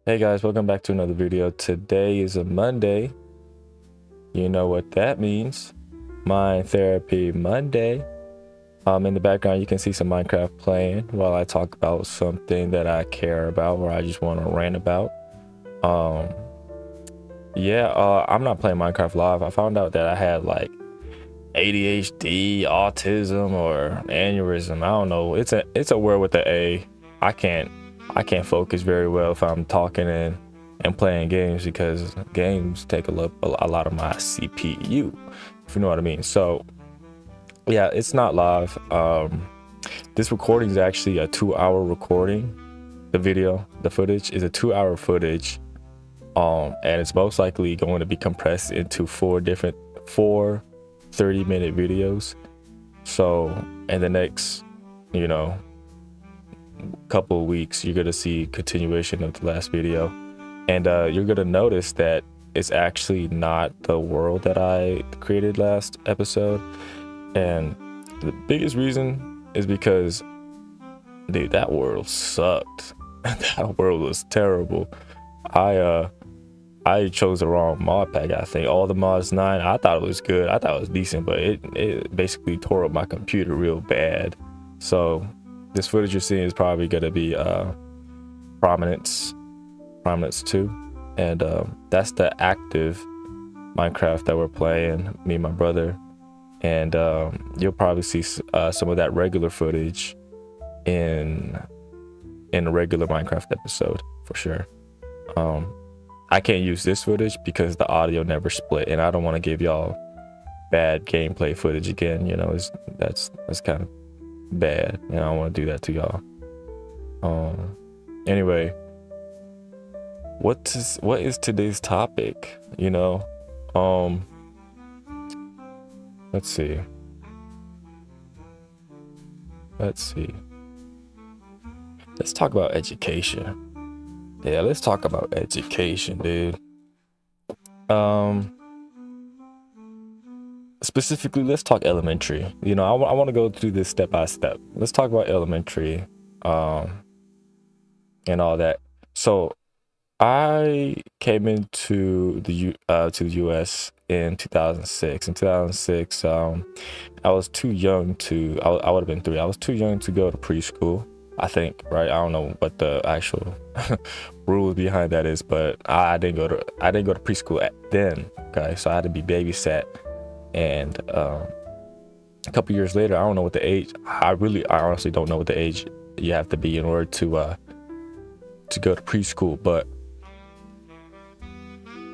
Hey guys, welcome back to another video. Today is a Monday. You know what that means. MineTherapy Monday. In the background you can see some Minecraft playing while I talk about something that I care about or I just want to rant about. Um I'm not playing Minecraft live. I found out that I had like ADHD, autism, or aneurysm. I don't know. It's a word with the A. I can't I can't focus very well if I'm talking and playing games because games take a lot of my CPU, if you know what I mean. So yeah, it's not live. This recording is actually a 2-hour recording. The footage is a 2-hour footage. And it's most likely going to be compressed into four 30-minute videos. So in the next, you know, couple of weeks, you're gonna see continuation of the last video, and you're gonna notice that it's actually not the world that I created last episode. And the biggest reason is because, dude, that world sucked. That world was terrible. I chose the wrong mod pack. I think all the mods 9. I thought it was good. I thought it was decent, but it basically tore up my computer real bad. So this footage you're seeing is probably gonna be Prominence 2, and that's the active Minecraft that we're playing, me and my brother. And you'll probably see some of that regular footage in a regular Minecraft episode for sure. I can't use this footage because the audio never split, and I don't want to give y'all bad gameplay footage again. You know, that's kind of bad, and I don't want to do that to y'all. Anyway, what is today's topic? You know, let's see. Let's talk about education. Yeah, let's talk about education, dude. Specifically, let's talk elementary. You know, I want to go through this step by step. Let's talk about elementary, and all that. So I came into the US in 2006. In 2006, I was too young to. I would have been 3. I was too young to go to preschool, I think, right? I don't know what the actual rules behind that is, but I didn't go to preschool then. Okay, so I had to be babysat, and a couple years later, I don't know what the age. I honestly don't know what the age you have to be in order to go to preschool. But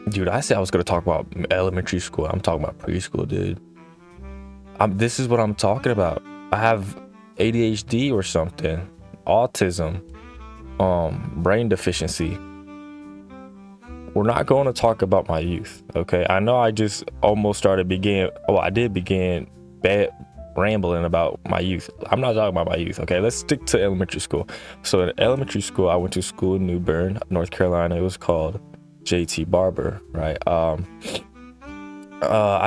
dude, I said I was gonna talk about elementary school. I'm talking about preschool, dude. This is what I'm talking about. I have ADHD or something, autism, brain deficiency. We're not going to talk about my youth, okay? I know I just almost I did begin bad rambling about my youth. I'm not talking about my youth, okay? Let's stick to elementary school. So in elementary school, I went to school in New Bern, North Carolina. It was called JT Barber, right? I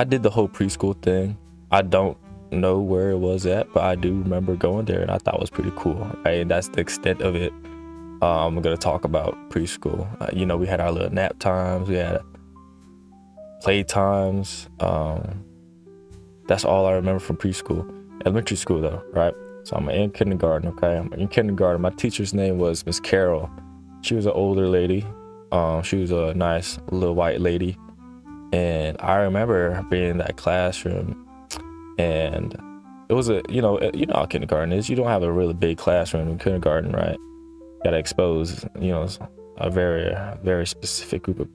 did the whole preschool thing. I don't know where it was at, but I do remember going there, and I thought it was pretty cool, right? And that's the extent of it. I'm gonna talk about preschool. You know, we had our little nap times, we had play times. That's all I remember from preschool. Elementary school though, right? So I'm in kindergarten, okay? I'm in kindergarten. My teacher's name was Miss Carol. She was an older lady. She was a nice little white lady. And I remember being in that classroom, and it was you know how kindergarten is. You don't have a really big classroom in kindergarten, right? You gotta expose, a very, very specific group of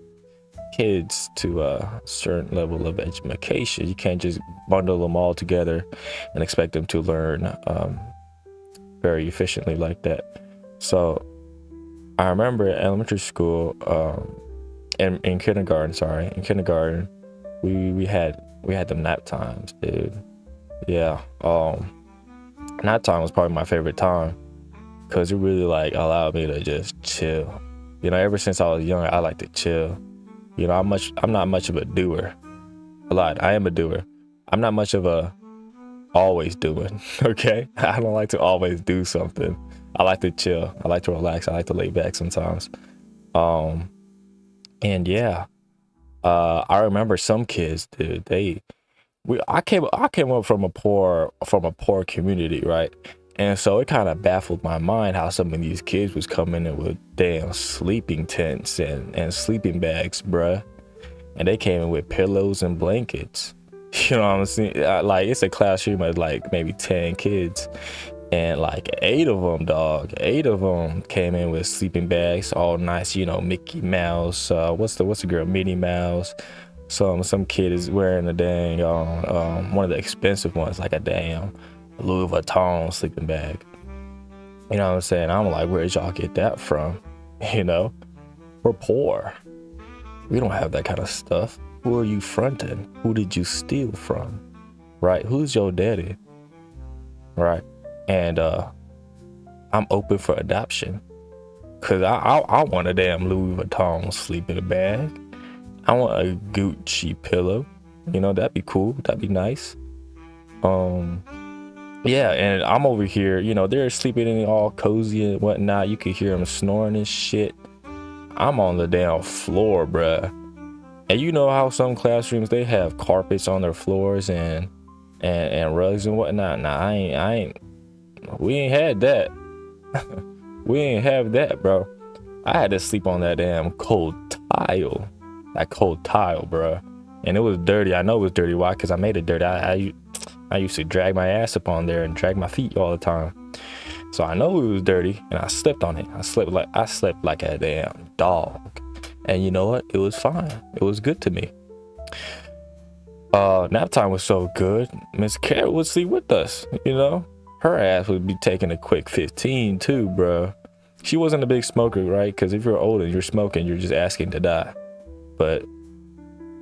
kids to a certain level of education. You can't just bundle them all together and expect them to learn very efficiently like that. So I remember in elementary school, in kindergarten, we had them nap times, dude. Yeah. Nap time was probably my favorite time because it really allowed me to just chill. You know, ever since I was young, I like to chill. You know, I'm not much of a doer. I am a doer. I'm not much of a always doing. Okay, I don't like to always do something. I like to chill. I like to relax. I like to lay back sometimes. And yeah, I remember some kids, dude, I came up from a poor community, right? And so it kind of baffled my mind how some of these kids was coming in with damn sleeping tents and sleeping bags, bruh. And they came in with pillows and blankets. You know what I'm saying? Like, it's a classroom of like maybe 10 kids, and like eight of them came in with sleeping bags, all nice, Mickey Mouse. What's the girl? Minnie Mouse. Some kid is wearing a dang one of the expensive ones, like a damn Louis Vuitton sleeping bag. You know what I'm saying? I'm like, where'd y'all get that from? You know, we're poor. We don't have that kind of stuff. Who are you fronting? Who did you steal from? Right? Who's your daddy? Right? And I'm open for adoption, cause I want a damn Louis Vuitton sleeping bag. I want a Gucci pillow. That'd be cool. That'd be nice. Yeah, and I'm over here, they're sleeping in all cozy and whatnot. You could hear them snoring and shit. I'm on the damn floor, bruh. And you know how some classrooms, they have carpets on their floors and rugs and whatnot. Nah, we ain't had that. We ain't have that, bro. I had to sleep on that damn cold tile. That cold tile, bro. And it was dirty. I know it was dirty. Why? Because I made it dirty. I used to drag my ass up on there and drag my feet all the time. So I know it was dirty, and I slept on it. I slept like a damn dog. And you know what? It was fine. It was good to me. Nap time was so good. Miss Carol would sleep with us, Her ass would be taking a quick 15 too, bro. She wasn't a big smoker, right? Because if you're old and you're smoking, you're just asking to die. But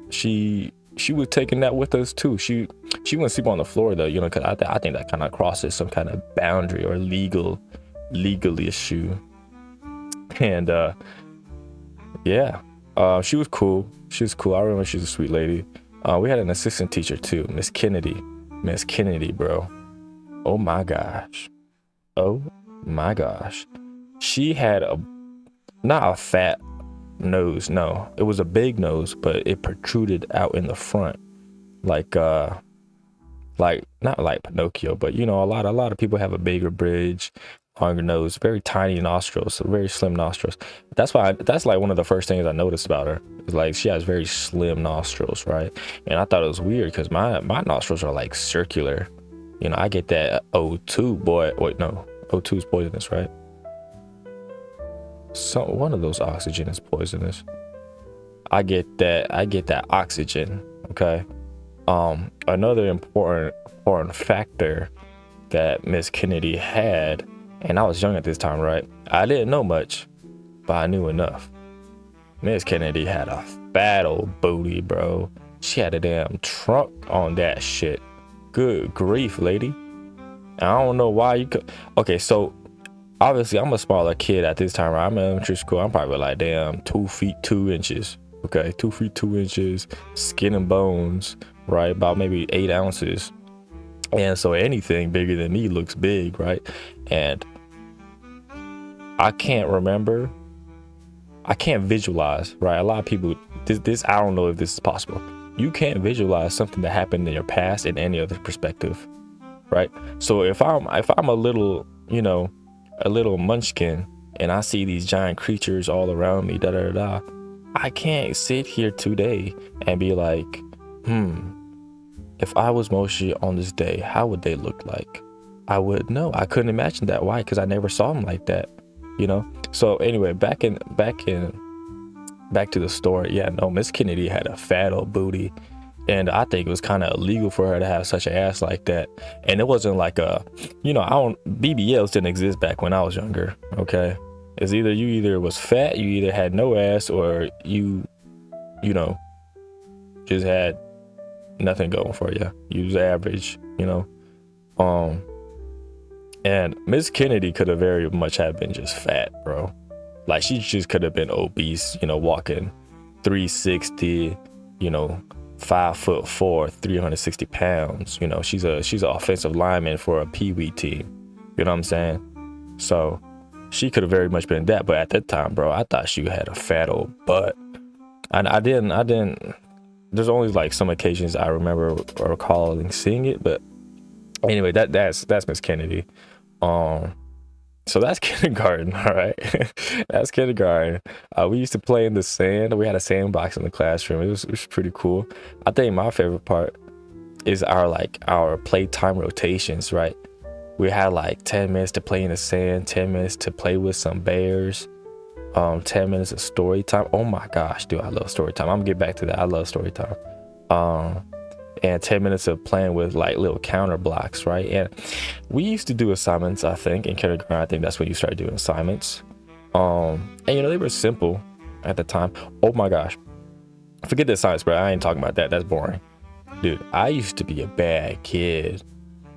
she was taking that with us too. She wouldn't sleep on the floor though, because I think that kind of crosses some kind of boundary or legal issue. And yeah, she was cool. I remember she's a sweet lady. We had an assistant teacher too, Miss Kennedy, bro. Oh my gosh. She had not a fat nose, no. It was a big nose, but it protruded out in the front. Like not like Pinocchio, but a lot of people have a bigger bridge, longer nose, very tiny nostrils, very slim nostrils. That's like one of the first things I noticed about her. It's like she has very slim nostrils, right? And I thought it was weird because my nostrils are like circular. I get that O2, boy. Wait, no, O2 is poisonous, right? So one of those oxygen is poisonous. I get that oxygen. Okay. Another important factor that Miss Kennedy had, and I was young at this time, right? I didn't know much, but I knew enough. Miss Kennedy had a fat old booty, bro. She had a damn trunk on that shit. Good grief, lady. And I don't know why you could. Okay, so obviously I'm a smaller kid at this time, right? I'm in elementary school. I'm probably like damn 2 feet 2 inches. Okay, 2 feet 2 inches, skin and bones, right? About maybe 8 ounces. And so anything bigger than me looks big, right? And I can't visualize, right? A lot of people, this I don't know if this is possible. You can't visualize something that happened in your past in any other perspective, right? So if I'm a little, a little munchkin, and I see these giant creatures all around me, I can't sit here today and be like, if I was Moshe on this day, how would they look like? I would know. I couldn't imagine that. Why? Because I never saw them like that, So anyway, back to the story. Yeah, no, Miss Kennedy had a fat old booty, and I think it was kind of illegal for her to have such an ass like that. And it wasn't like BBLs didn't exist back when I was younger. Okay, it's either you either was fat, you either had no ass, or you just had nothing going for you. You was average, And Miss Kennedy could have very much have been just fat, bro. Like she just could have been obese, walking 360, 5'4", 360 pounds. She's an offensive lineman for a Pee Wee team. You know what I'm saying? So She could have very much been that, but at that time, bro, I thought she had a fat old butt. And I didn't. There's only like some occasions I remember or recalling seeing it, but anyway, that's Miss Kennedy. So that's kindergarten, all right. That's kindergarten. We used to play in the sand. We had a sandbox in the classroom. It was pretty cool. I think my favorite part is our playtime rotations, right? We had like 10 minutes to play in the sand, 10 minutes to play with some bears, 10 minutes of story time. Oh my gosh, dude, I love story time. I'm gonna get back to that. I love story time. And 10 minutes of playing with like little counter blocks, right? And we used to do assignments, I think, in kindergarten. I think that's when you started doing assignments. And they were simple at the time. Oh my gosh. Forget the science, bro. I ain't talking about that. That's boring. Dude, I used to be a bad kid,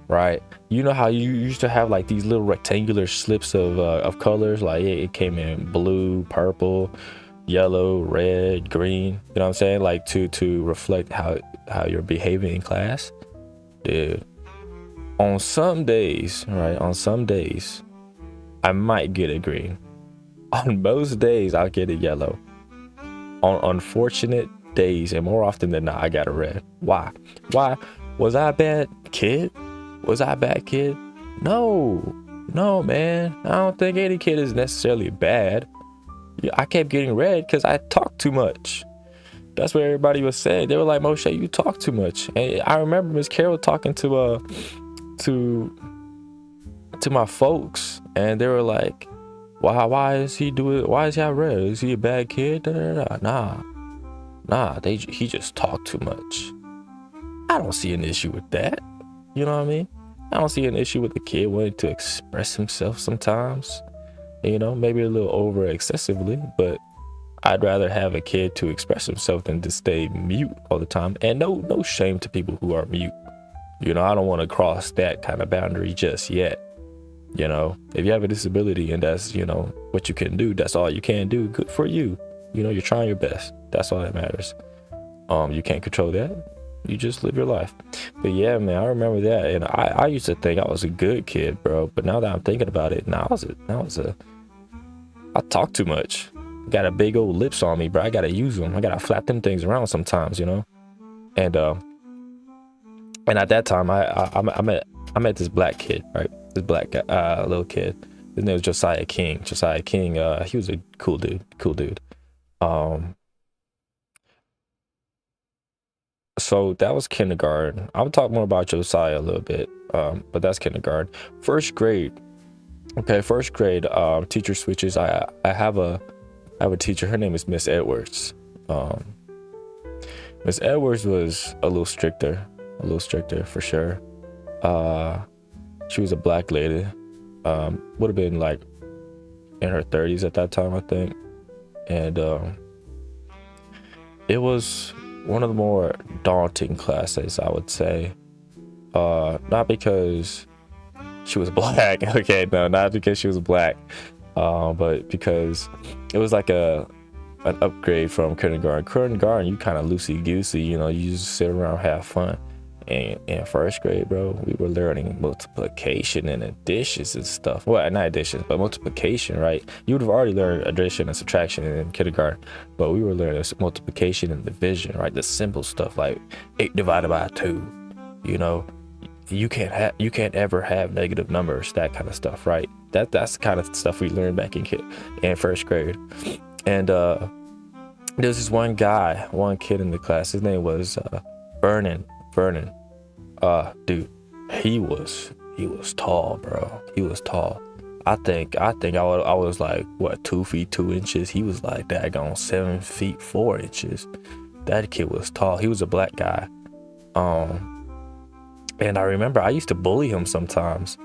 right? You know how you used to have like these little rectangular slips of colors? Like it came in blue, purple, yellow, red, green, you know what I'm saying, like to reflect how you're behaving in class. Dude, on some days I might get a green. On most days I'll get a yellow. On unfortunate days, and more often than not, I got a red. Why was I a bad kid? No, man, I don't think any kid is necessarily bad. I kept getting red because I talked too much. That's what everybody was saying. They were like, Moshe, you talk too much. And I remember Miss Carol talking to my folks, and they were like, why is he have red? Is he a bad kid? Nah, he just talked too much. I don't see an issue with that. You know what I mean? I don't see an issue with the kid wanting to express himself sometimes. Maybe a little over excessively, but I'd rather have a kid to express himself than to stay mute all the time. And no shame to people who are mute. I don't want to cross that kind of boundary just yet. If you have a disability and that's, what you can do, that's all you can do. Good for you. You're trying your best. That's all that matters. You can't control that. You just live your life. But yeah, man, I remember that. And I used to think I was a good kid, bro. But now that I'm thinking about it, I talk too much. Got a big old lips on me, bro. I gotta use them. I gotta flap them things around sometimes, And at that time, I met this black kid, right? This black guy, little kid. His name was Josiah King. He was a cool dude. So that was kindergarten. I'll talk more about Josiah a little bit, but that's kindergarten. First grade. Okay, first grade. Teacher switches. I have a teacher. Her name is Miss Edwards. Miss Edwards was a little stricter for sure. She was a black lady. Would have been like in her 30s at that time, I think. And it was one of the more daunting classes, I would say. Not because she was black. Okay, no, not because she was black. But because it was like an upgrade from kindergarten. Kindergarten, you kind of loosey-goosey, you just sit around, have fun. And in first grade, bro, we were learning multiplication and additions and stuff. Well, not additions, but multiplication, right? You would have already learned addition and subtraction in kindergarten, but we were learning multiplication and division, right? The simple stuff like 8 divided by 2. You can't ever have negative numbers, that kind of stuff, right? That's the kind of stuff we learned back in first grade. And there's this one kid in the class. His name was Vernon. Dude, he was tall, bro. He was tall. I think I was like, what, 2 feet 2 inches. He was like daggone 7 feet 4 inches. That kid was tall. He was a black guy. And I remember I used to bully him sometimes,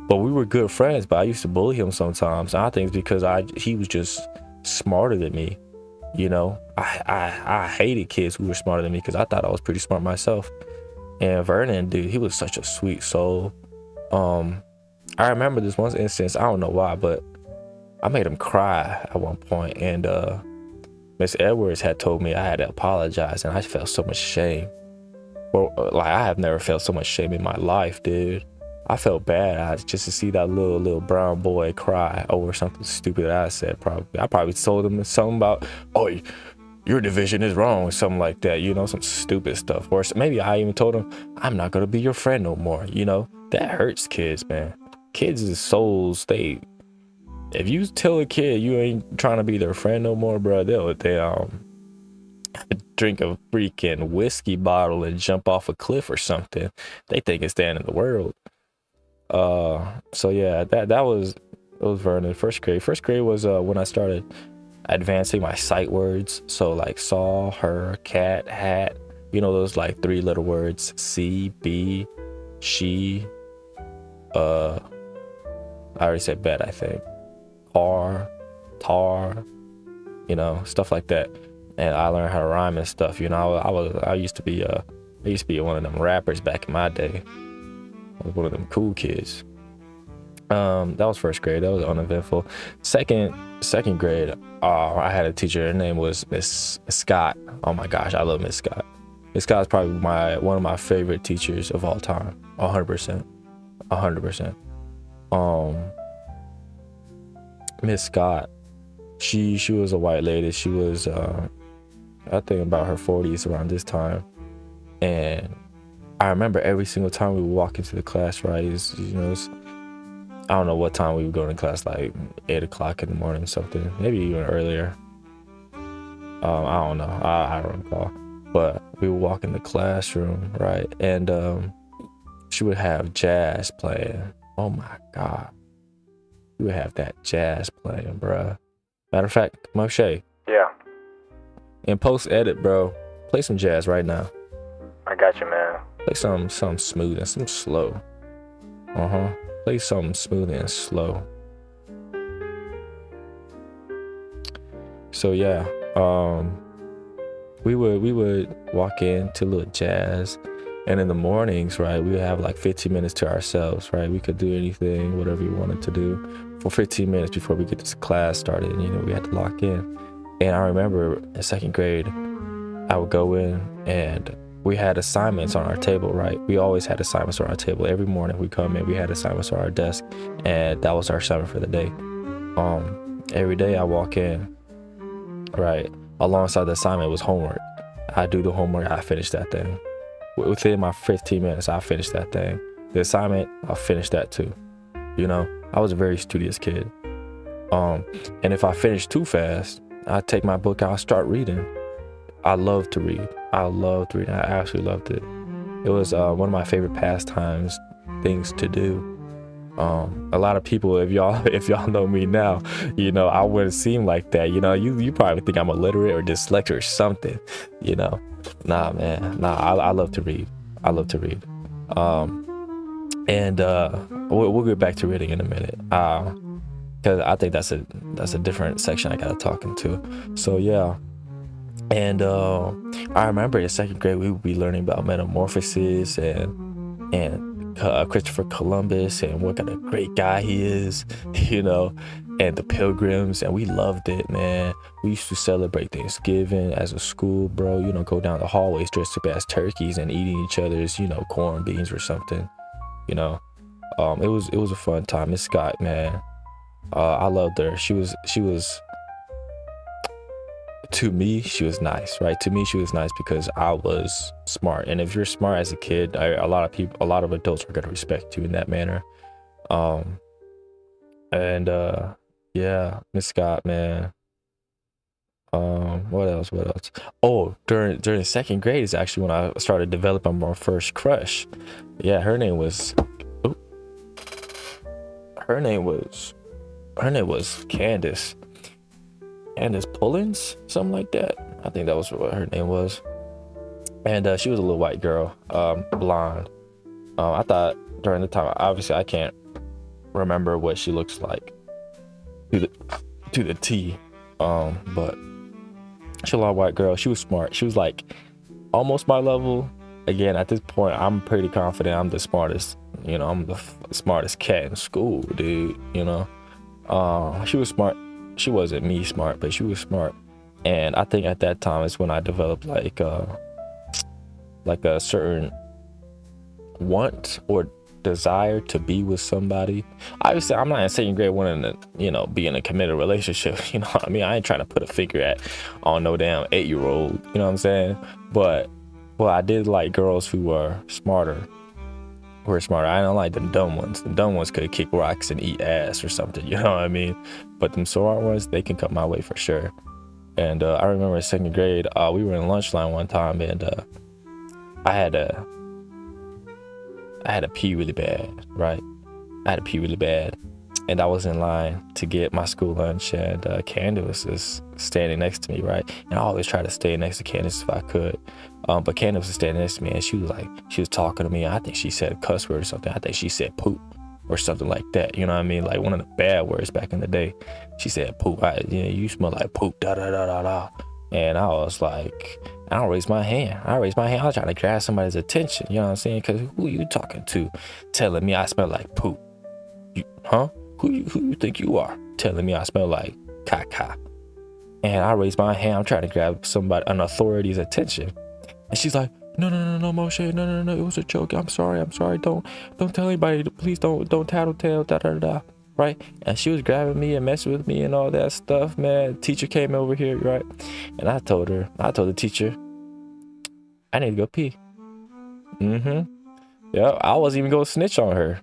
but we were good friends. But I used to bully him sometimes. And I think it's because he was just smarter than me. I hated kids who were smarter than me because I thought I was pretty smart myself. And Vernon, dude, he was such a sweet soul. I remember this one instance, I don't know why, but I made him cry at one point, and Miss Edwards had told me I had to apologize, and I felt so much shame. I have never felt so much shame in my life, dude. I felt bad just to see that little brown boy cry over something stupid that I said. I probably told him something about, oh, your division is wrong, something like that, some stupid stuff. Or maybe I even told him, I'm not gonna be your friend no more. That hurts kids, man. Kids' souls, if you tell a kid you ain't trying to be their friend no more, bro, they drink a freaking whiskey bottle and jump off a cliff or something. They think it's the end of the world. So yeah, it was Vernon. First grade was when I started advancing my sight words. So like saw, her, cat, hat, those like 3 little words: see, be, she, I already said bed, I think, car, tar, stuff like that. And I learned how to rhyme and stuff. I used to be one of them rappers back in my day. I was one of them cool kids. That was first grade. That was uneventful. Second grade, I had a teacher. Her name was Miss Scott. Oh my gosh, I love Miss Scott. Miss Scott is probably one of my favorite teachers of all time. 100%. Miss Scott, she was a white lady. She was I think about her 40s around this time. And I remember every single time we would walk into the class, right? I don't know what time we would go to class, like 8 o'clock in the morning or something, maybe even earlier. I don't know. I don't recall. But we would walk in the classroom, right? And she would have jazz playing. Oh my God. We would have that jazz playing, bruh. Matter of fact, Moshe. Yeah. In post edit, bro, play some jazz right now. I got you, man. Play some smooth and some slow. Play something smooth and slow. So yeah, we would walk into a little jazz, and in the mornings, right, we would have like 15 minutes to ourselves, right? We could do anything, whatever you wanted to do for 15 minutes before we get this class started. We had to lock in. And I remember in second grade, I would go in and we had assignments on our table, right? We always had assignments on our table. Every morning we come in, we had assignments on our desk, and that was our assignment for the day. Every day I walk in, right? Alongside the assignment was homework. I do the homework, I finish that thing. Within my 15 minutes, I finished that thing. The assignment, I finished that too. I was a very studious kid. And if I finished too fast, I'd take my book out and start reading. I love to read. I absolutely loved it. It was one of my favorite pastimes, things to do. A lot of people, if y'all know me now, I wouldn't seem like that. You probably think I'm illiterate or dyslexic or something. Nah, man. Nah, I love to read. And we'll get back to reading in a minute. Because I think that's a different section I gotta talk into. So yeah. And I remember in second grade we would be learning about metamorphosis and Christopher Columbus and what kind of great guy he is, and the Pilgrims, and we loved it, man. We used to celebrate Thanksgiving as a school, bro. Go down the hallways dressed up as turkeys and eating each other's, corn beans or something. It was a fun time. Miss Scott, man, I loved her. She was. To me, she was nice, right? To me, she was nice because I was smart. And if you're smart as a kid, a lot of adults are gonna respect you in that manner. Yeah, Miss Scott, man. What else? Oh, during second grade is actually when I started developing my first crush. Yeah, her name was Candace Pullins, something like that. I think that was what her name was. And she was a little white girl, blonde. I thought during the time, obviously I can't remember what she looks like to the T, but she's a white girl. She was smart. She was like almost my level. Again, at this point, I'm pretty confident I'm the smartest. I'm the smartest cat in school, dude. She was smart. She wasn't me smart, but she was smart. And I think at that time is when I developed like a certain want or desire to be with somebody. Obviously, I'm not in second grade wanting to, be in a committed relationship. You know what I mean? I ain't trying to put a figure on no damn 8-year-old. You know what I'm saying? But I did like girls who were smarter. I don't like them dumb ones. The dumb ones could kick rocks and eat ass or something. You know what I mean? But them smart ones, they can come my way for sure. And I remember in second grade, we were in lunch line one time, and I had to pee really bad, right? I had to pee really bad, and I was in line to get my school lunch, and Candace was just standing next to me, right? And I always try to stay next to Candace if I could, but Candace was standing next to me, and she was talking to me. I think she said a cuss word or something. I think she said poop or something like that. You know what I mean? Like one of the bad words back in the day. She said poop. You smell like poop. Da da da da da. And I was like, I raised my hand. I was trying to grab somebody's attention. You know what I'm saying? Because who you talking to, telling me I smell like poop? Who you think you are, telling me I smell like caca? And I raised my hand. I'm trying to grab an authority's attention, and she's like, no, Moshe, no, it was a joke. I'm sorry. Don't tell anybody. Please don't tattletale, da da da. Right? And she was grabbing me and messing with me and all that stuff, man. Teacher came over here, right? And I told the teacher, I need to go pee. Yeah, I wasn't even gonna snitch on her.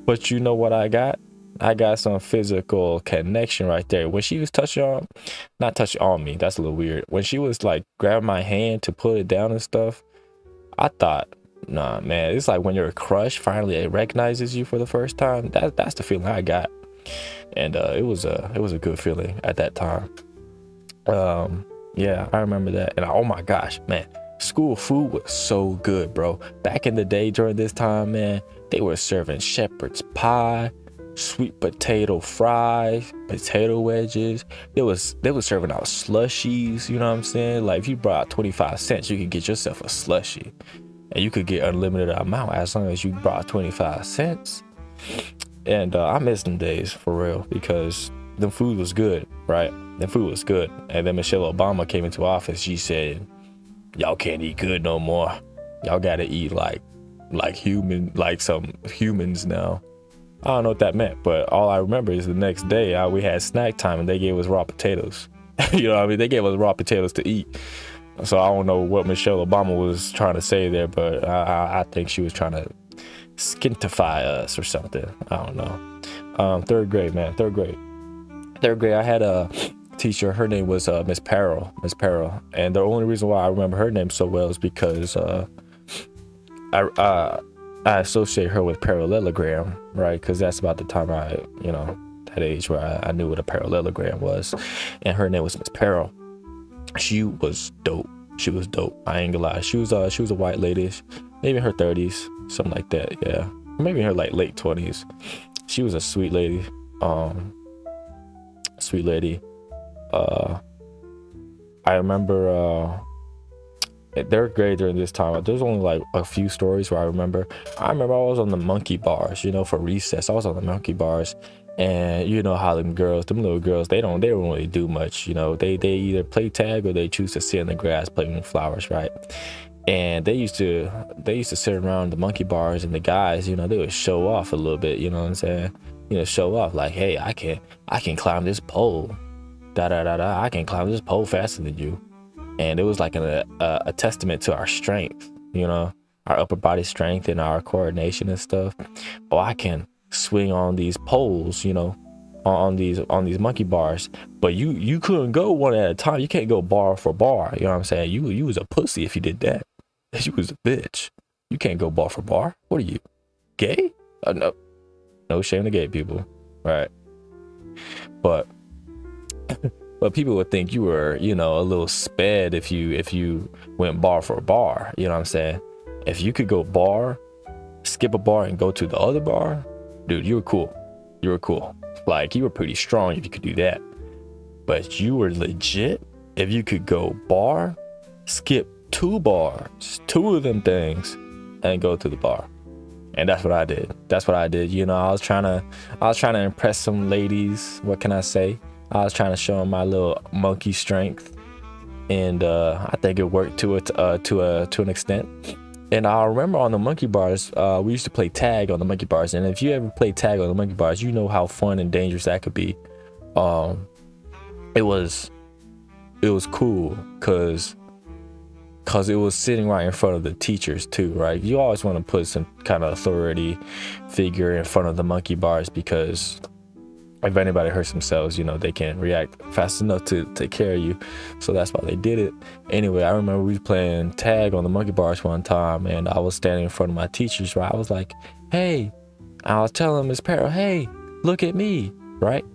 But you know what I got? I got some physical connection right there. When she was not touching on me, that's a little weird. When she was like grabbing my hand to put it down and stuff, I thought, nah, man, it's like when your crush finally recognizes you for the first time. That's the feeling I got, and it was a good feeling at that time. Yeah, I remember that, and oh my gosh, man, school food was so good, bro. Back in the day during this time, man, they were serving shepherd's pie, sweet potato fries, potato wedges. They was serving out slushies. You know what I'm saying? Like if you brought 25 cents, you could get yourself a slushie. And you could get unlimited amount as long as you brought 25 cents. And I miss them days for real, because the food was good, right? The food was good. And then Michelle Obama came into office. She said, y'all can't eat good no more. Y'all gotta eat like some humans now. I don't know what that meant, but all I remember is the next day we had snack time and they gave us raw potatoes. You know what I mean? They gave us raw potatoes to eat. So I don't know what Michelle Obama was trying to say there, but I think she was trying to skintify us or something. I don't know. Third grade, I had a teacher. Her name was Miss Parrell. And the only reason why I remember her name so well is because I associate her with parallelogram, right? Because that's about the time that age where I knew what a parallelogram was. And her name was Miss Parrell. She was dope. I ain't gonna lie. She was a white lady, maybe in her 30s, something like that. Yeah, maybe in her like late 20s. She was a sweet lady. I remember at third grade during this time, there's only like a few stories where I remember I was on the monkey bars, for recess. I was on the monkey bars, and you know how them little girls, they don't really do much. They either play tag or they choose to sit in the grass playing with flowers, right? And they used to sit around the monkey bars, and the guys, they would show off a little bit. You know what I'm saying? Show off like, hey, I can climb this pole, da da da da. I can climb this pole faster than you. And it was like a testament to our strength, our upper body strength and our coordination and stuff. Oh, I can swing on these poles, on these monkey bars, but you couldn't go one at a time. You can't go bar for bar. You know what I'm saying? You was a pussy if you did that. You was a bitch. You can't go bar for bar. What are you, gay? No shame to gay people, right? But people would think you were, a little sped if you went bar for bar. You know what I'm saying? If you could go bar, skip a bar and go to the other bar, dude, you were cool. Like, you were pretty strong if you could do that. But you were legit if you could go bar, skip 2 bars, 2 of them things, and go to the bar. And that's what I did. I was trying to impress some ladies. What can I say? I was trying to show them my little monkey strength, and I think it worked to an extent. And I remember on the monkey bars, we used to play tag on the monkey bars. And if you ever play tag on the monkey bars, you know how fun and dangerous that could be. Um, it was cool because it was sitting right in front of the teachers too, right? You always want to put some kind of authority figure in front of the monkey bars, because if anybody hurts themselves, they can react fast enough to take care of you. So that's why they did it. Anyway, I remember we were playing tag on the monkey bars one time, and I was standing in front of my teachers, right? I was like, hey, I was telling Miss Perro, hey, look at me, right?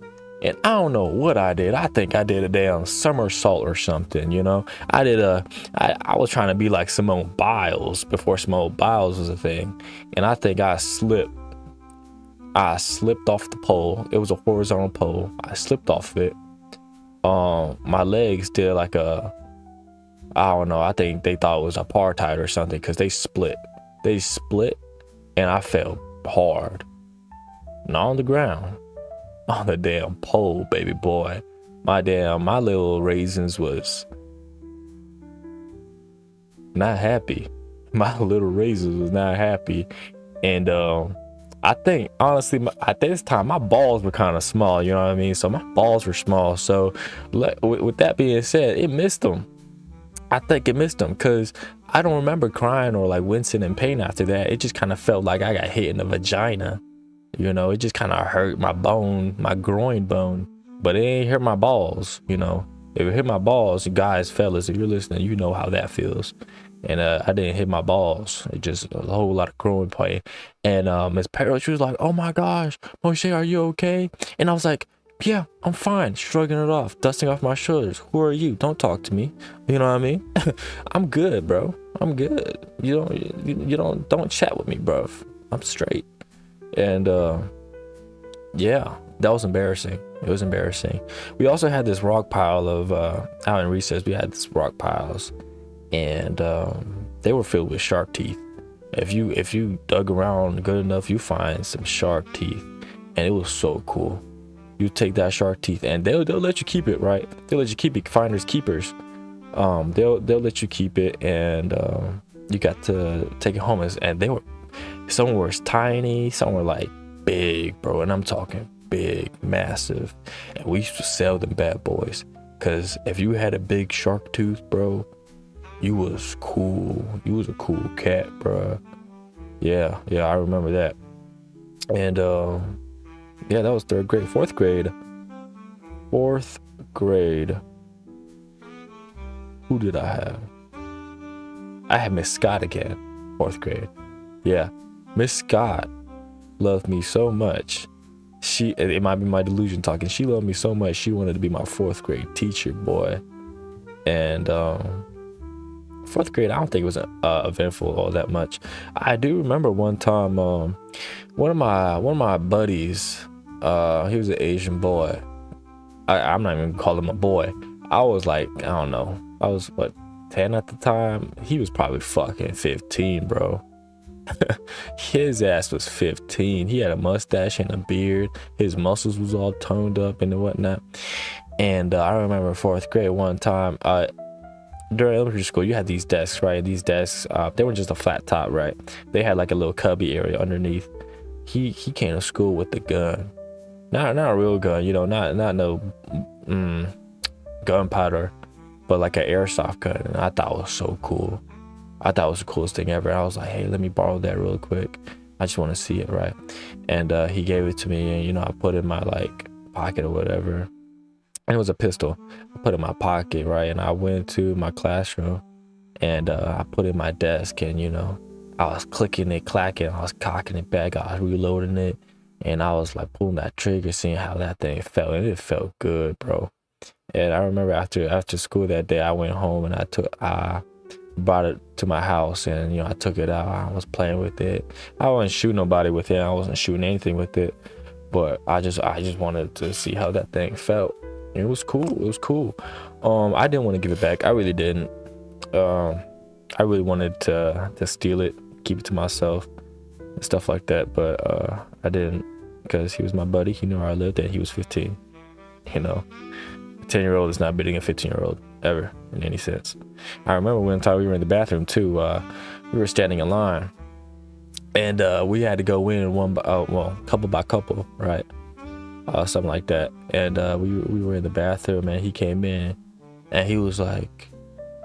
And I don't know what I did. I think I did a damn somersault or something, I was trying to be like Simone Biles before Simone Biles was a thing. And I think I slipped off the pole. It was a horizontal pole. I slipped off it. My legs did like I don't know. I think they thought it was apartheid or something, because they split, and I fell hard, not on the ground, on the damn pole, baby boy. My little raisins was not happy. My little raisins was not happy, and I think honestly, at this time, my balls were kind of small. You know what I mean? So my balls were small. So with that being said, it missed them. I think it missed them, because I don't remember crying or like wincing in pain after that. It just kind of felt like I got hit in the vagina. It just kind of hurt my bone, my groin bone, but it ain't hurt my balls. If it hit my balls, guys, fellas, if you're listening, you know how that feels. And I didn't hit my balls. It just a whole lot of growing pain. And Miss Perro, she was like, "Oh my gosh, Moshe, are you okay?" And I was like, "Yeah, I'm fine." Shrugging it off, dusting off my shoulders. "Who are you? Don't talk to me." You know what I mean? I'm good, bro. I'm good. You don't chat with me, bro. I'm straight. And yeah, that was embarrassing. It was embarrassing. We also had this rock pile of out in recess. We had this rock piles, and they were filled with shark teeth. If you dug around good enough, you find some shark teeth, and it was so cool. You take that shark teeth, and they'll let you keep it, right? They'll let you keep it. Finders keepers. They'll let you keep it, and you got to take it home. And some were tiny, some were like big, bro. And I'm talking big, massive. And we used to sell them bad boys, because if you had a big shark tooth, bro, you was cool. You was a cool cat, bro. Yeah, I remember that. And yeah, that was third grade. Fourth grade. Who did I have? I had Miss Scott again. Fourth grade. Yeah, Miss Scott loved me so much. It might be my delusion talking. She loved me so much, she wanted to be my fourth grade teacher, boy. And fourth grade, I don't think it was eventful all that much. I do remember one time, one of my buddies, he was an Asian boy. I'm not even calling him a boy. I was like, I don't know. I was 10 at the time. He was probably fucking 15, bro. His ass was 15. He had a mustache and a beard. His muscles was all toned up and whatnot. And I remember fourth grade one time, during elementary school, you had these desks, right? These desks, they were just a flat top, right? They had like a little cubby area underneath. He came to school with the gun. Not a real gun, not no gunpowder, but like an airsoft gun. And I thought it was so cool. I thought it was the coolest thing ever. I was like, hey, let me borrow that real quick. I just want to see it, right? And he gave it to me, and I put it in my like pocket or whatever. And it was a pistol. I put it in my pocket, right? And I went to my classroom, and I put it in my desk, and I was clicking it, clacking, I was cocking it back, I was reloading it, and I was like pulling that trigger, seeing how that thing felt, and it felt good, bro. And I remember after school that day, I went home and I brought it to my house, and I took it out. I was playing with it. I wasn't shooting nobody with it. I wasn't shooting anything with it, but I just wanted to see how that thing felt. And it was cool. I didn't want to give it back. I really didn't. I really wanted to steal it, keep it to myself, and stuff like that. But I didn't, because he was my buddy. He knew where I lived, and he was 15. A 10-year-old is not beating a 15-year-old ever in any sense. I remember one time we were in the bathroom too. We were standing in line, and we had to go in couple by couple, right? Something like that. And we were in the bathroom, and he came in, and he was like,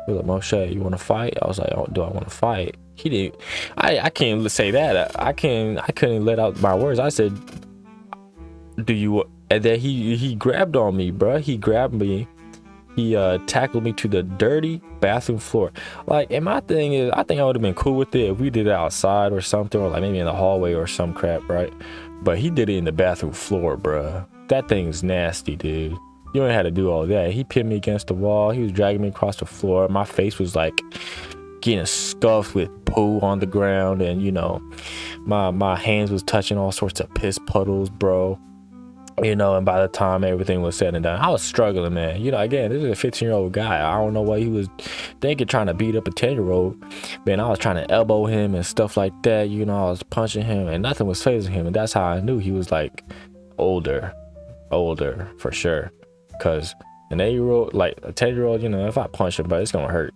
Moshe, you want to fight? I was like, oh, do I want to fight? He didn't. I can't say that. I couldn't let out my words. I said, do you? And then he grabbed on me, bro. He grabbed me. He tackled me to the dirty bathroom floor. Like, and my thing is, I think I would have been cool with it if we did it outside or something, or like maybe in the hallway or some crap, right? But he did it in the bathroom floor, bro. That thing's nasty, dude. You don't have to do all that. He pinned me against the wall. He was dragging me across the floor. My face was like getting scuffed with poo on the ground, and you know, my hands was touching all sorts of piss puddles, bro. You know, and by the time everything was said and done, I was struggling, man. You know, again, this is a 15-year-old guy. I don't know what he was thinking, trying to beat up a 10-year-old. Man, I was trying to elbow him and stuff like that. You know, I was punching him, and nothing was fazing him. And that's how I knew he was like older for sure. Cause an 8-year-old, like a 10-year-old, you know, if I punch him, but it's gonna hurt.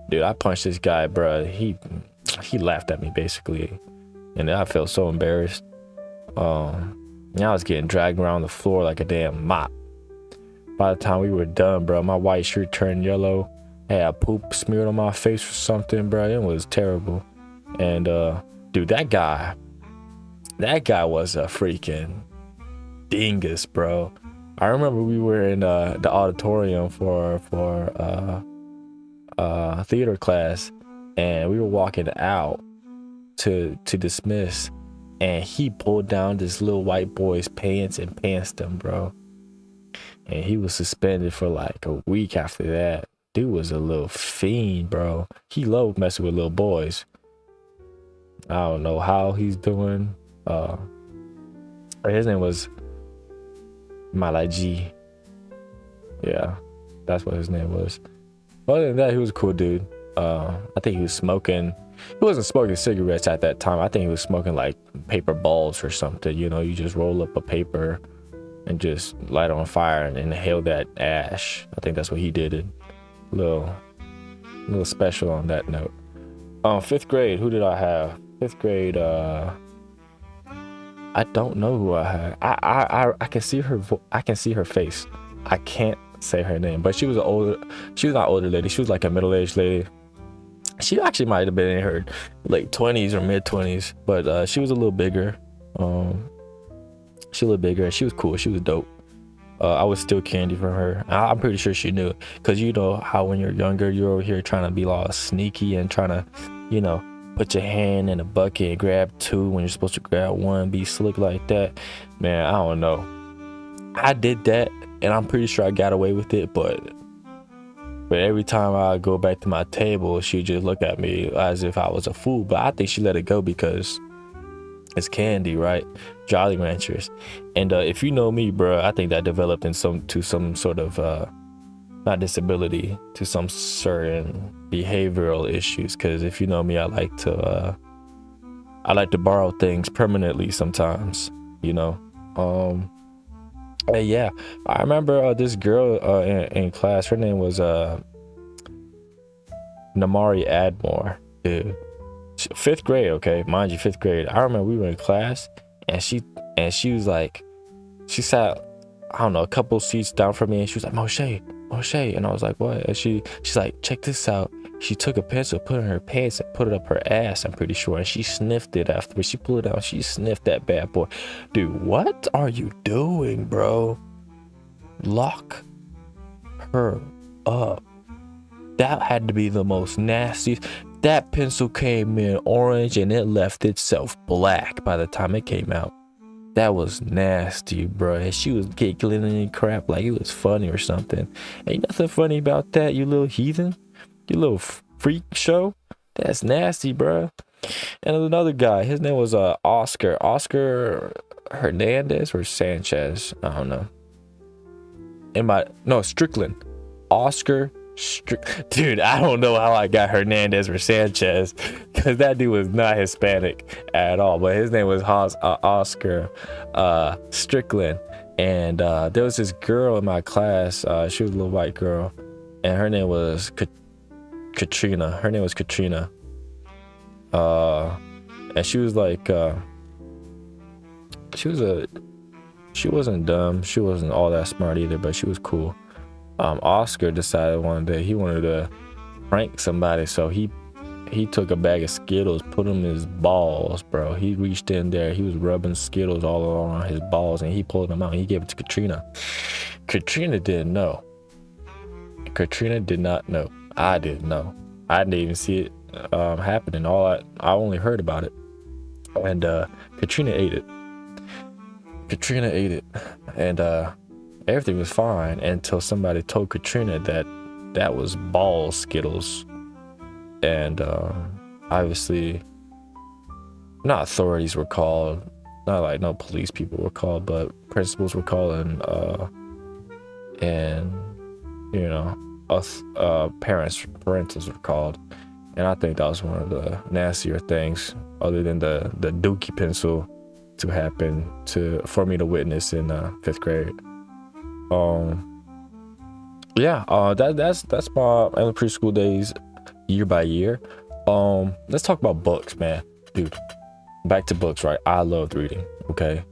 Dude, I punched this guy, bro. He laughed at me basically, and I felt so embarrassed. And I was getting dragged around the floor like a damn mop. By the time we were done, bro, my white shirt turned yellow. I had poop smeared on my face or something, bro. It was terrible. And dude, that guy was a freaking dingus, bro. I remember we were in the auditorium for theater class, and we were walking out to dismiss, and he pulled down this little white boy's pants and pantsed him, bro. And he was suspended for like a week after that. Dude was a little fiend, bro. He loved messing with little boys. I don't know how he's doing. His name was Malaji. Yeah, that's what his name was. Other than that, he was a cool dude. I think he was smoking. He wasn't smoking cigarettes at that time. I think he was smoking like paper balls or something. You know, you just roll up a paper and just light on fire and inhale that ash. I think that's what he did. A little special on that note. 5th grade, who did I have? 5th grade, I don't know who I had. I can see her. I can see her face. I can't say her name, but she was not older lady. She was like a middle-aged lady. She actually might have been in her late 20s or mid 20s, but she was a little bigger. And she was cool. She was dope. I would steal candy from her. I'm pretty sure she knew, because you know how when you're younger, you're over here trying to be all sneaky and trying to, you know, put your hand in a bucket and grab 2 when you're supposed to grab 1, be slick like that. Man, I don't know. I did that, and I'm pretty sure I got away with it, but every time I go back to my table, she just look at me as if I was a fool. But I think she let it go because it's candy, right? Jolly Ranchers. And if you know me, bro, I think that developed to some sort of not disability, to some certain behavioral issues. Because if you know me, I like to borrow things permanently sometimes, you know. And yeah, I remember this girl in class. Her name was Namari Admore. Dude, 5th grade, okay, mind you, 5th grade. I remember we were in class, and she was like, she sat, I don't know, a couple seats down from me, and she was like, Moshe, and I was like, what? And she's like, check this out. She took a pencil, put it in her pants, and put it up her ass, I'm pretty sure, and she sniffed it afterwards. She pulled it out, she sniffed that bad boy. Dude, what are you doing, bro? Lock her up. That had to be the most nastiest. That pencil came in orange, and it left itself black by the time it came out. That was nasty, bro. And she was giggling and crap like it was funny or something. Ain't nothing funny about that, you little heathen. You little freak show. That's nasty, bro. And another guy, his name was Oscar Hernandez or Sanchez. I don't know. Strickland. Oscar Dude, I don't know how I got Hernandez or Sanchez, because that dude was not Hispanic at all. But his name was Oscar Strickland. And there was this girl in my class. She was a little white girl, and her name was Katrina. And she was like, she was a she wasn't dumb, she wasn't all that smart either, but she was cool. Oscar decided one day he wanted to prank somebody, so he took a bag of Skittles, put them in his balls, bro. He reached in there, he was rubbing Skittles all around his balls, and he pulled them out and he gave it to Katrina. Katrina didn't know. Katrina did not know. I didn't know. I didn't even see it happening. I only heard about it. And Katrina ate it. And everything was fine until somebody told Katrina that was ball Skittles. And obviously not authorities were called, not like no police people were called, but principals were called, and you know, us parentals were called. And I think that was one of the nastier things, other than the dookie pencil, to happen for me to witness in 5th grade. That's my elementary school days, year by year. Let's talk about books, man. Dude, back to books, right? I loved reading. Okay.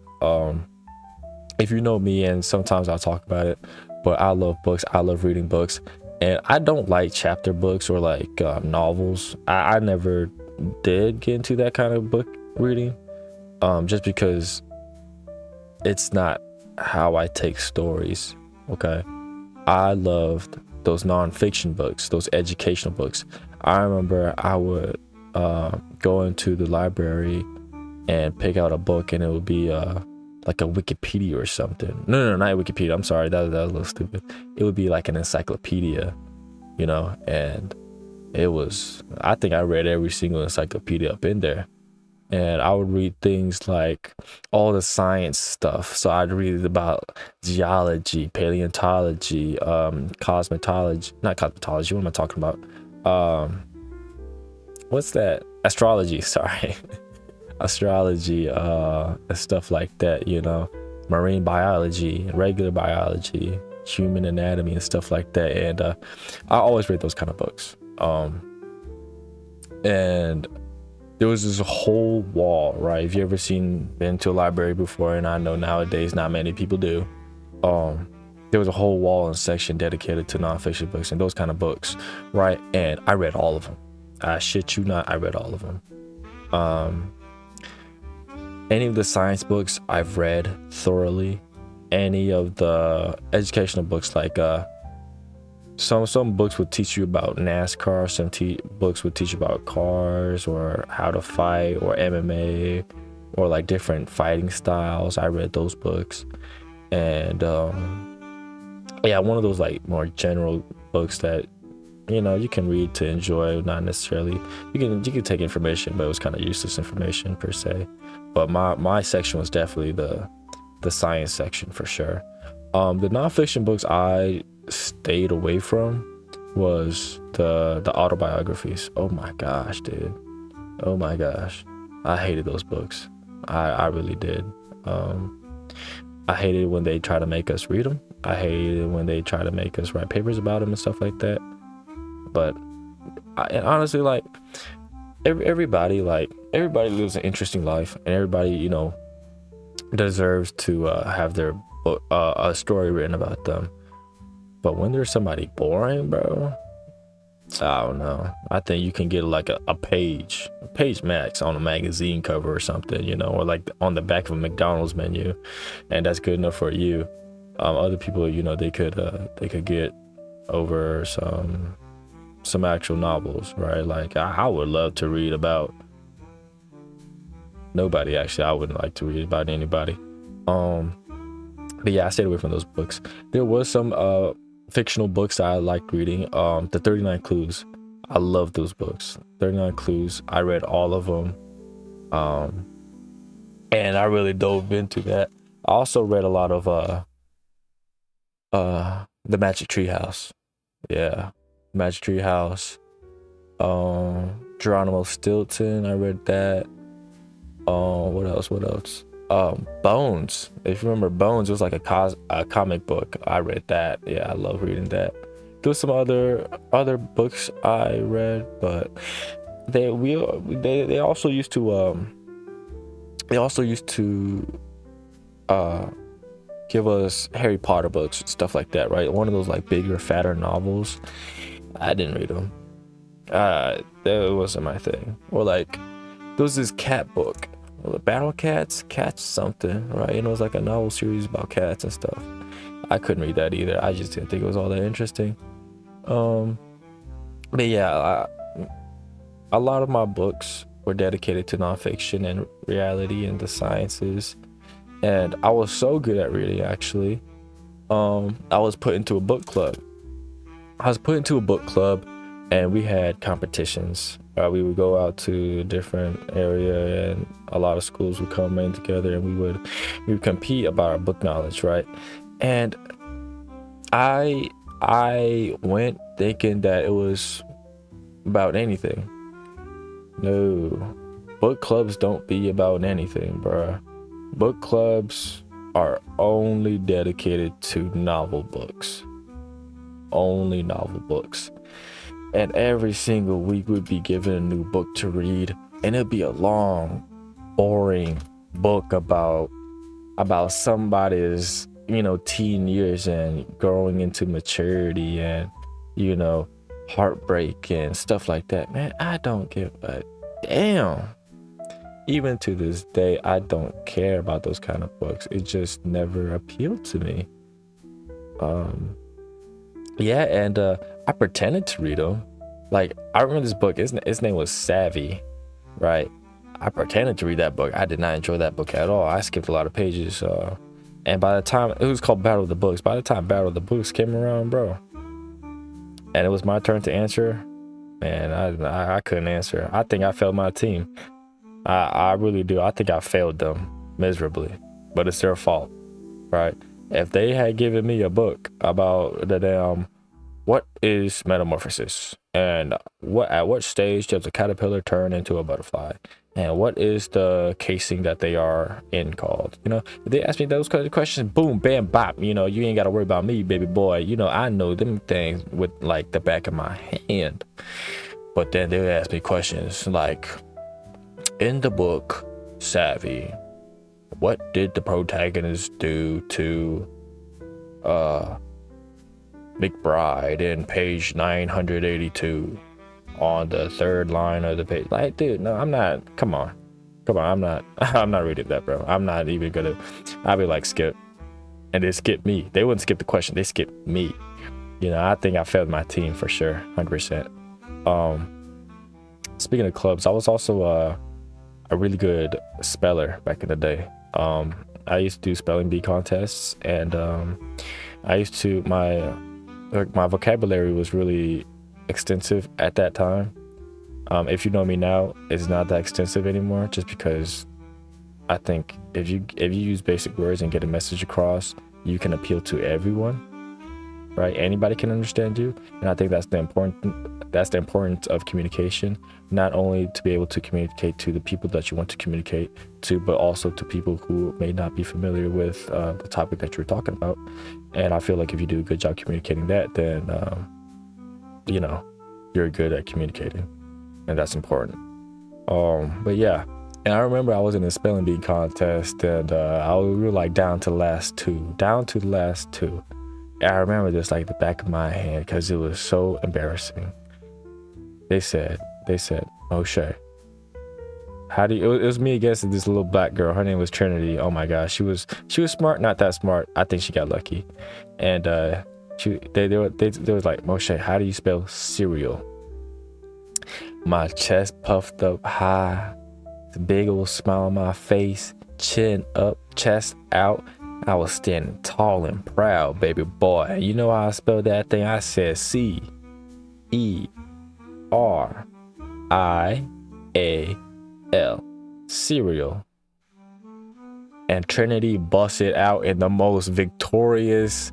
If you know me, and sometimes I'll talk about it, but I love books. I love reading books, and I don't like chapter books or like novels. I never did get into that kind of book reading, just because it's not how I take stories. Okay. I loved those nonfiction books, those educational books. I remember I would go into the library and pick out a book, and it would be like a Wikipedia or something. No, not Wikipedia. I'm sorry, that was a little stupid. It would be like an encyclopedia, and I think I read every single encyclopedia up in there. And I would read things like all the science stuff. So I'd read about geology, paleontology, cosmetology, not cosmetology. What am I talking about? What's that? Astrology. Sorry. Astrology, stuff like that, marine biology, regular biology, human anatomy, and stuff like that. And I always read those kind of books. And there was this whole wall, right? If you ever been to a library before, and I know nowadays not many people do, there was a whole wall and section dedicated to nonfiction books and those kind of books, right? And I read all of them. I shit you not, I read all of them. Any of the science books I've read thoroughly. Any of the educational books, like some books would teach you about NASCAR, some books would teach you about cars or how to fight or MMA or like different fighting styles. I read those books. And one of those like more general books that you can read to enjoy, not necessarily you can take information, but it was kind of useless information per se. But my section was definitely the science section for sure. The nonfiction books I stayed away from was the autobiographies. Oh my gosh, dude. Oh my gosh. I hated those books. I really did. I hated when they try to make us read them. I hated when they try to make us write papers about them and stuff like that. But and honestly, like everybody lives an interesting life, and everybody deserves to have their book, a story written about them. But when there's somebody boring, bro, I don't know. I think you can get like a page max on a magazine cover or something, or like on the back of a McDonald's menu, and that's good enough for you. Other people, they could get over some actual novels, right? Like I would love to read about nobody. Actually, I wouldn't like to read about anybody. But yeah, I stayed away from those books. There was some fictional books that I liked reading. The 39 Clues. I love those books. 39 Clues. I read all of them. And I really dove into that. I also read a lot of The Magic Tree House. Yeah. Magic Tree House. Geronimo Stilton. I read that. What else? Bones. If you remember Bones, it was like a comic book. I read that. Yeah, I love reading that. There was some other books I read, but they also used to uh give us Harry Potter books and stuff like that, right? One of those like bigger, fatter novels. I didn't read them. That wasn't my thing. Or like there was this cat book, the Battle Cats something, right? And it was like a novel series about cats and stuff. I couldn't read that either. I just didn't think it was all that interesting. But yeah, a lot of my books were dedicated to nonfiction and reality and the sciences, and I was so good at reading actually. I was put into a book club. And we had competitions. We would go out to a different area, and a lot of schools would come in together, and we would compete about our book knowledge, right? And I went thinking that it was about anything. No, book clubs don't be about anything, bruh. Book clubs are only dedicated to novel books. Only novel books. And every single week we'd be given a new book to read, and it'd be a long, boring book about somebody's, teen years and growing into maturity and, heartbreak and stuff like that. Man, I don't give a damn. Even to this day, I don't care about those kind of books. It just never appealed to me. Yeah, and I pretended to read them. Like, I remember this book, his name was Savvy, right? I pretended to read that book. I did not enjoy that book at all. I skipped a lot of pages. And by the time, it was called Battle of the Books. By the time Battle of the Books came around, bro, and it was my turn to answer, man, I couldn't answer. I think I failed my team. I really do. I think I failed them miserably, but it's their fault, right? If they had given me a book about the damn what is metamorphosis and at what stage does a caterpillar turn into a butterfly, and what is the casing that they are in called, if they ask me those kind of questions, boom, bam, bop, you ain't got to worry about me, baby boy. I know them things with like the back of my hand. But then they would ask me questions like, in the book Savvy, what did the protagonist do to McBride in page 982 on the third line of the page? Like, dude, no, I'm not. Come on, I'm not reading that, bro. I'm not even gonna. I'd be like, skip, and they skip me. They wouldn't skip the question, they skip me. I think I failed my team for sure, 100%. Speaking of clubs, I was also a really good speller back in the day. I used to do spelling bee contests, and I used to my vocabulary was really extensive at that time. If you know me now, it's not that extensive anymore, just because I think if you use basic words and get a message across, you can appeal to everyone, right? Anybody can understand you, and I think that's the importance of communication. Not only to be able to communicate to the people that you want to communicate to, but also to people who may not be familiar with the topic that you're talking about. And I feel like if you do a good job communicating that, then you're good at communicating, and that's important. But yeah, and I remember I was in a spelling bee contest, and we were like down to the last two. And I remember this like the back of my hand, because it was so embarrassing. They said, Moshe, how do you? It was me against this little black girl. Her name was Trinity. Oh my gosh, she was smart, not that smart. I think she got lucky. And they was like, Moshe, how do you spell cereal? My chest puffed up high, the big old smile on my face, chin up, chest out. I was standing tall and proud, baby boy. You know how I spelled that thing? I said C-E-R-I-A-L, cereal. And Trinity busted out in the most victorious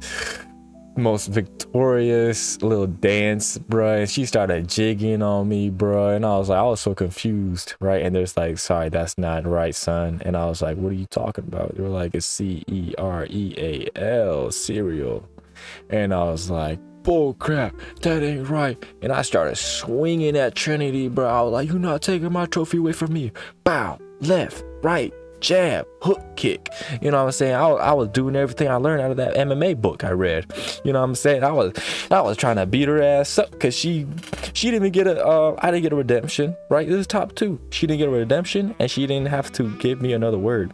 little dance, bruh. And she started jigging on me, bruh. And I was so confused, right? And there's like, sorry, that's not right, son. And I was like, what are you talking about? They were like, it's C-E-R-E-A-L, cereal. And I was like, bull crap, that ain't right. And I started swinging at Trinity, bro. I was like, you not taking my trophy away from me. Bow, left, right, jab, hook kick. You know what I'm saying? I was doing everything I learned out of that MMA book I read. You know what I'm saying? I was trying to beat her ass up because she didn't even get I didn't get a redemption, right? This is top 2. She didn't get a redemption, and she didn't have to give me another word.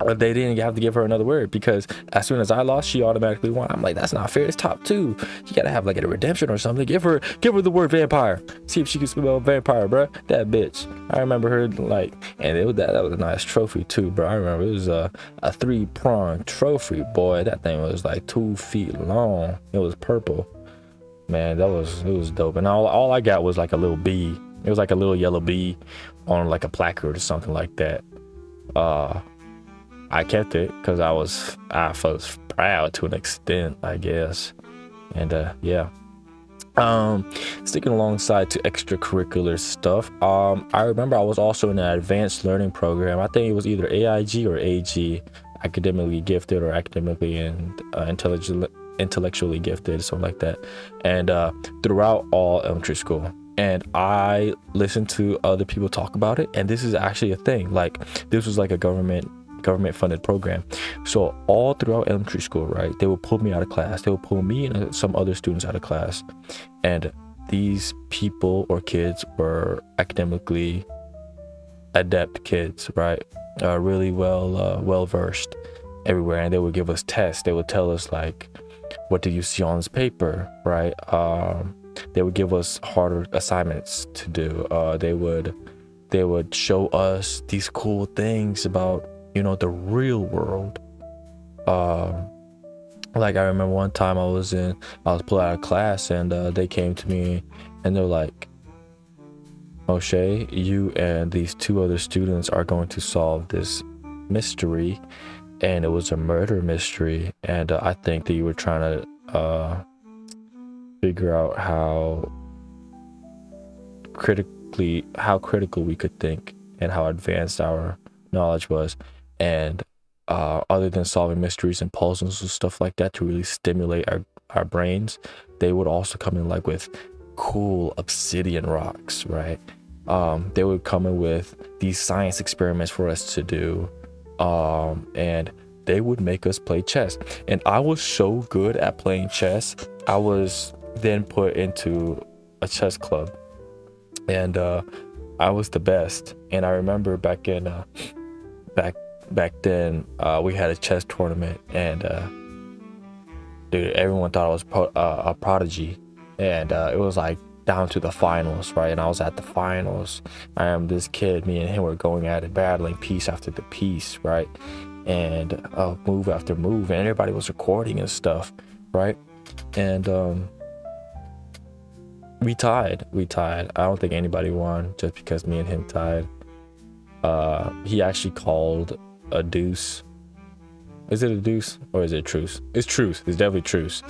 They didn't have to give her another word because as soon as I lost, she automatically won. I'm like, that's not fair. It's top 2. You gotta have like a redemption or something. Give her the word vampire. See if she can spell vampire, bro. That bitch. I remember her like, and that was a nice trophy too, bro. I remember it was a 3-prong trophy, boy. That thing was like 2 feet long. It was purple. Man, it was dope. And all I got was like a little bee. It was like a little yellow bee on like a placard or something like that. I kept it because I was proud to an extent, I guess. And yeah. Sticking alongside to extracurricular stuff. I remember I was also in an advanced learning program. I think it was either AIG or AG, academically gifted or academically and intellectually gifted, something like that. And throughout all elementary school. And I listened to other people talk about it, and this is actually a thing. Like, this was like a government funded program. So all throughout elementary school, right, they would pull me out of class. They would pull me and some other students out of class, and these people or kids were academically adept kids, right, really well versed everywhere. And they would give us tests. They would tell us like, what did you see on this paper, right? They would give us harder assignments to do. They would show us these cool things about, you know, the real world. Like I remember one time I was pulled out of class, and they came to me and they're like, O'Shea, you and these 2 other students are going to solve this mystery, and it was a murder mystery, and I think that you were trying to figure out how critical we could think and how advanced our knowledge was. And other than solving mysteries and puzzles and stuff like that to really stimulate our brains, they would also come in like with cool obsidian rocks, right? They would come in with these science experiments for us to do, and they would make us play chess. And I was so good at playing chess, I was then put into a chess club, and I was the best. And I remember back then we had a chess tournament, and dude, everyone thought I was a prodigy, and it was like down to the finals, right? And I was at the finals. I am this kid, me and him were going at it, battling piece after the piece, right? And move after move, and everybody was recording and stuff, right? And we tied. I don't think anybody won just because me and him tied. He actually called a deuce. Is it a deuce or is it truce? It's truce. It's definitely truce.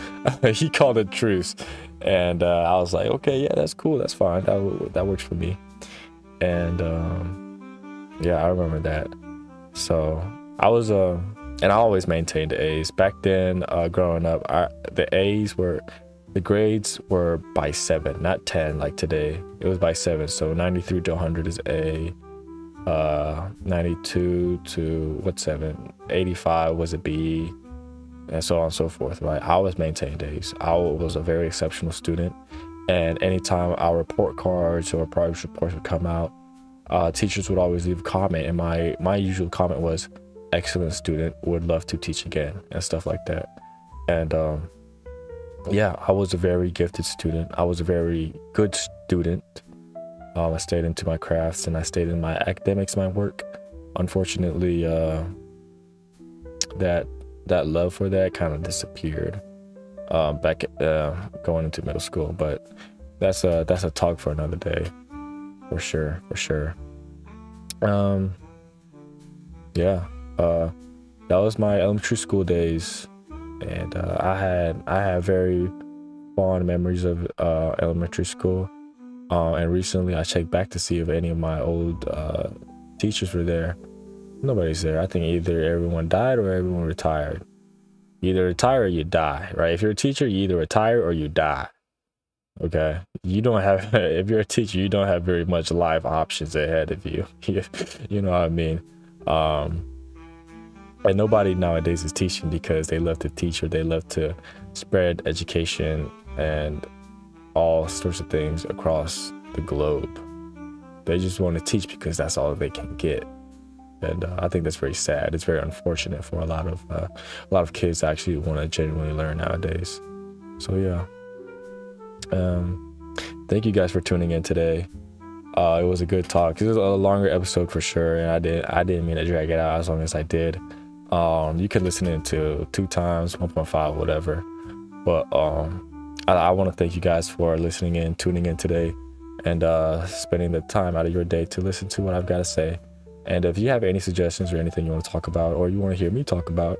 He called it truce, and I was like, okay, yeah, that's cool, that's fine, that works for me. And yeah, I remember that. So I was and I always maintained the A's back then. Growing up, the grades were by 7, not 10 like today. It was by 7. So 93 to 100 is A. 92 to 7? 85 was a B, and so on and so forth, right? I always maintained A's. I was a very exceptional student, and anytime our report cards or progress reports would come out, teachers would always leave a comment, and my usual comment was, excellent student, would love to teach again, and stuff like that. And yeah, I was a very gifted student. I was a very good student. I stayed into my crafts, and I stayed in my academics, my work. Unfortunately, that love for that kind of disappeared back going into middle school. But that's a talk for another day, for sure. Yeah, that was my elementary school days, and I had very fond memories of elementary school. And recently I checked back to see if any of my old teachers were there. Nobody's there. I think either everyone died or everyone retired. You either retire or you die, right? If you're a teacher, you either retire or you die. Okay. You don't have, if you're a teacher, you don't have very much life options ahead of you. You know what I mean? And nobody nowadays is teaching because they love to teach or they love to spread education and all sorts of things across the globe. They just want to teach because that's all they can get. And I think that's very sad. It's very unfortunate for a lot of kids actually want to genuinely learn nowadays. So yeah. Thank you guys for tuning in today. It was a good talk. It was a longer episode for sure, and I didn't mean to drag it out as long as I did. You can listen into 2 times, 1.5, whatever. But I want to thank you guys for listening in, tuning in today, and spending the time out of your day to listen to what I've got to say. And if you have any suggestions or anything you want to talk about, or you want to hear me talk about,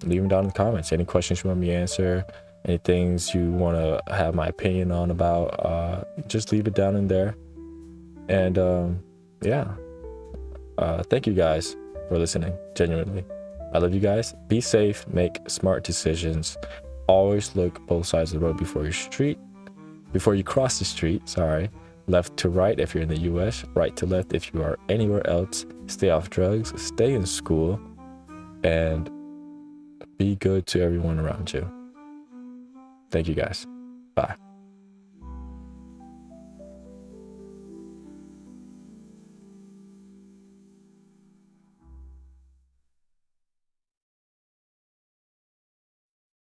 leave them down in the comments. Any questions you want me to answer, any things you want to have my opinion on about, just leave it down in there. And thank you guys for listening. Genuinely, I love you guys. Be safe, make smart decisions. Always look both sides of the road before you cross the street. Sorry. Left to right if you're in the US, right to left if you are anywhere else. Stay off drugs, stay in school, and be good to everyone around you. Thank you guys. Bye.